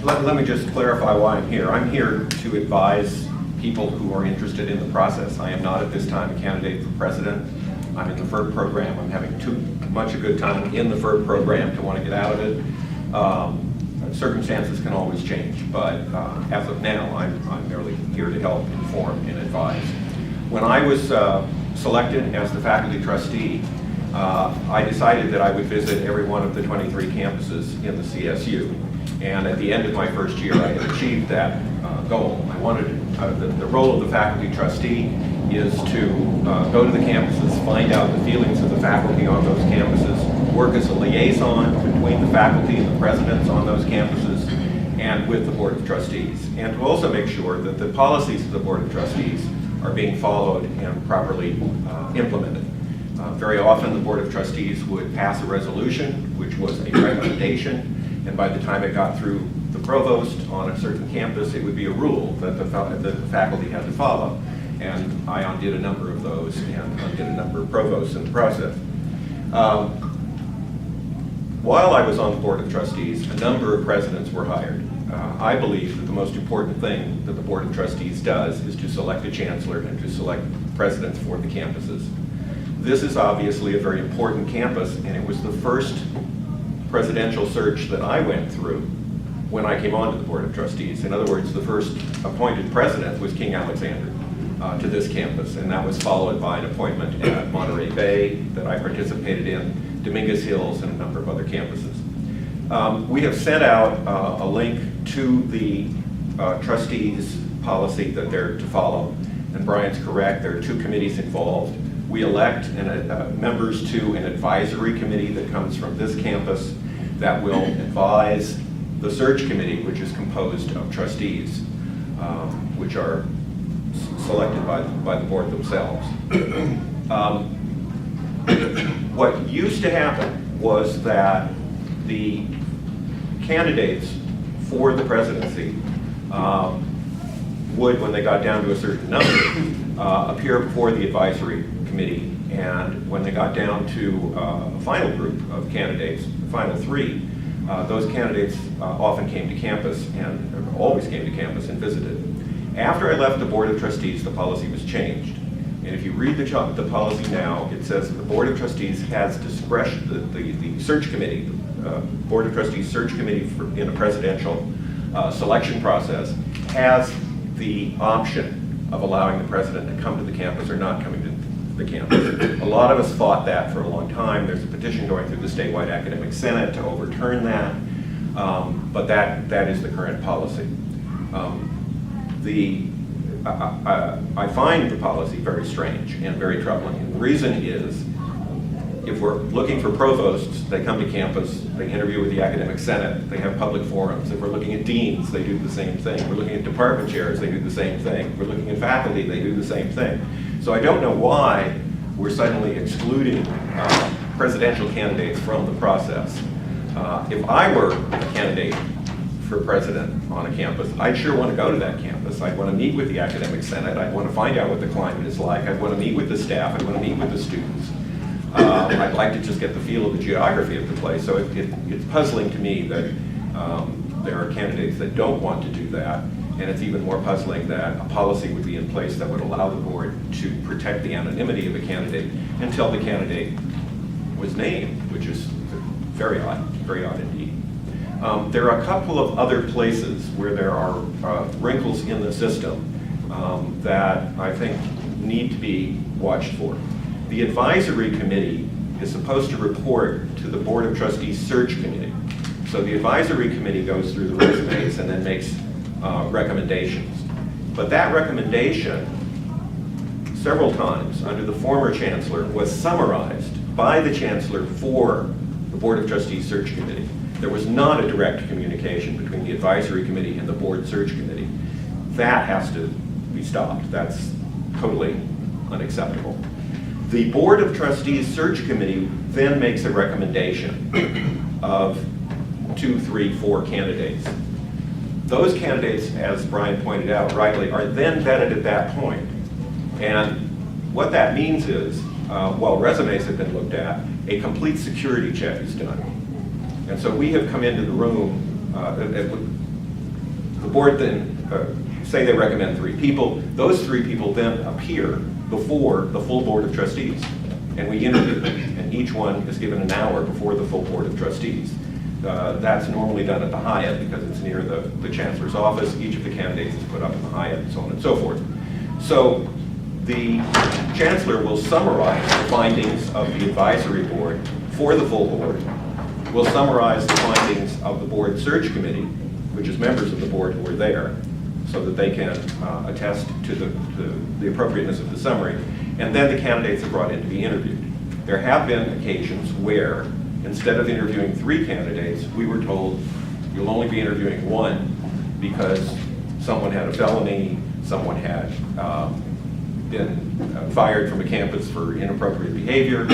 Let me just clarify why I'm here. I'm here to advise people who are interested in the process. I am not at this time a candidate for president. I'm in the FERB program. I'm having too much a good time in the FERB program to want to get out of it. Circumstances can always change, but as of now, I'm merely here to help inform and advise. When I was selected as the faculty trustee, I decided that I would visit every one of the 23 campuses in the CSU. And at the end of my first year, I had achieved that goal. I wanted the role of the faculty trustee is to go to the campuses, find out the feelings of the faculty on those campuses, work as a liaison between the faculty and the presidents on those campuses, and with the Board of Trustees, and to also make sure that the policies of the Board of Trustees are being followed and properly implemented. Very often the Board of Trustees would pass a resolution, which was a recommendation, and by the time it got through the provost on a certain campus, it would be a rule that the faculty had to follow. And I undid a number of those and undid a number of provosts in the process. While I was on the Board of Trustees, a number of presidents were hired. I believe that the most important thing that the Board of Trustees does is to select a chancellor and to select presidents for the campuses. This is obviously a very important campus, and it was the first presidential search that I went through when I came onto the Board of Trustees. In other words, the first appointed president was King Alexander to this campus, and that was followed by an appointment at Monterey Bay that I participated in, Dominguez Hills, and a number of other campuses. We have sent out a link to the trustees' policy that they're to follow, and Brian's correct, there are two committees involved. We elect members to an advisory committee that comes from this campus that will advise the search committee, which is composed of trustees, which are selected by the board themselves. What used to happen was that the candidates for the presidency would, when they got down to a certain number, appear before the advisory committee, and when they got down to a final group of candidates, the final three, those candidates often came to campus and always came to campus and visited. After I left the Board of Trustees, the policy was changed. And if you read the policy now, it says that the Board of Trustees has discretion, the search committee, Board of Trustees search committee in a presidential selection process has the option of allowing the president to come to the campus or not coming to the campus. A lot of us fought that for a long time. There's a petition going through the statewide academic senate to overturn that, but that is the current policy. I find the policy very strange and very troubling. And the reason is, if we're looking for provosts, they come to campus, they interview with the academic senate, they have public forums. If we're looking at deans, they do the same thing. We're looking at department chairs, they do the same thing. We're looking at faculty, they do the same thing. So I don't know why we're suddenly excluding presidential candidates from the process. If I were a candidate for president on a campus, I'd sure want to go to that campus. I'd want to meet with the academic senate. I'd want to find out what the climate is like. I'd want to meet with the staff. I'd want to meet with the students. I'd like to just get the feel of the geography of the place. So it's puzzling to me that there are candidates that don't want to do that. And it's even more puzzling that a policy would be in place that would allow the board to protect the anonymity of a candidate until the candidate was named, which is very odd indeed. There are a couple of other places where there are wrinkles in the system that I think need to be watched for. The advisory committee is supposed to report to the Board of Trustees search committee. So the advisory committee goes through the resumes and then makes recommendations. But that recommendation, several times under the former chancellor, was summarized by the chancellor for the Board of Trustees search committee. There was not a direct communication between the advisory committee and the board search committee. That has to be stopped. That's totally unacceptable. The Board of Trustees search committee then makes a recommendation of 2, 3, 4 candidates. Those candidates, as Brian pointed out rightly, are then vetted at that point. And what that means is, while resumes have been looked at, a complete security check is done. And so we have come into the room, The board then, say they recommend 3 people, those 3 people then appear before the full board of trustees, and we interview them, and each one is given an hour before the full board of trustees. That's normally done at the Hyatt because it's near the chancellor's office. Each of the candidates is put up in the Hyatt, and so on and so forth. So the chancellor will summarize the findings of the advisory board for the full board, will summarize the findings of the board search committee, which is members of the board who are there, so that they can attest to the appropriateness of the summary, and then the candidates are brought in to be interviewed. There have been occasions where, instead of interviewing 3 candidates, we were told you'll only be interviewing 1 because someone had a felony, someone had been fired from a campus for inappropriate behavior,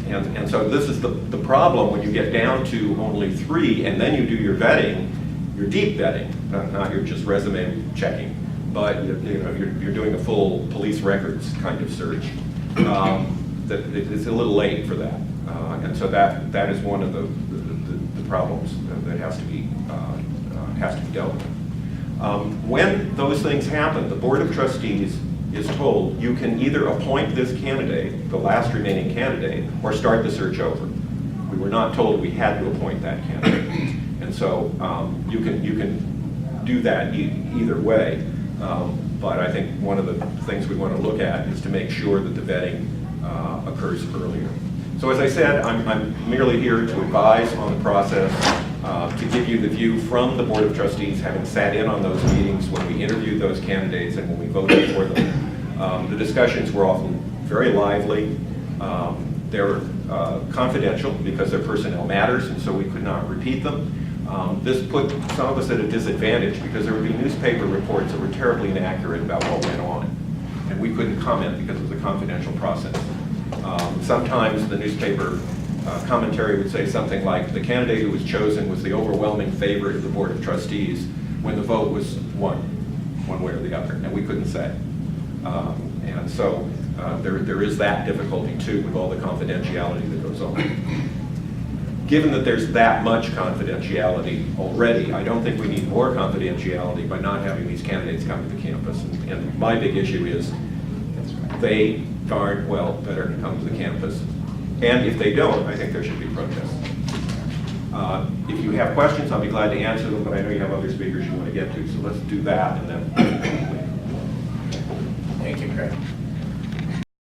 and so this is the problem when you get down to only 3, and then you do your vetting, your deep vetting, not your just resume checking, but you're doing a full police records kind of search. It's a little late for that, and so that is one of the problems that has to be dealt with. When those things happen, the Board of Trustees is told you can either appoint this candidate, the last remaining candidate, or start the search over. We were not told we had to appoint that candidate, and so you can do that either way. But I think one of the things we want to look at is to make sure that the vetting occurs earlier. So as I said, I'm merely here to advise on the process, to give you the view from the Board of Trustees, having sat in on those meetings when we interviewed those candidates and when we voted for them. The discussions were often very lively. They're confidential because their personnel matters, and so we could not repeat them. This put some of us at a disadvantage because there would be newspaper reports that were terribly inaccurate about what went on, and we couldn't comment because it was a confidential process. Sometimes the newspaper commentary would say something like, the candidate who was chosen was the overwhelming favorite of the Board of Trustees, when the vote was one way or the other, and we couldn't say. And so there is that difficulty too with all the confidentiality that goes on. Given that there's that much confidentiality already, I don't think we need more confidentiality by not having these candidates come to the campus. And my big issue is they darn well better come to the campus. And if they don't, I think there should be protests. If you have questions, I'll be glad to answer them, but I know you have other speakers you want to get to, so let's do that and then. Thank you, Craig.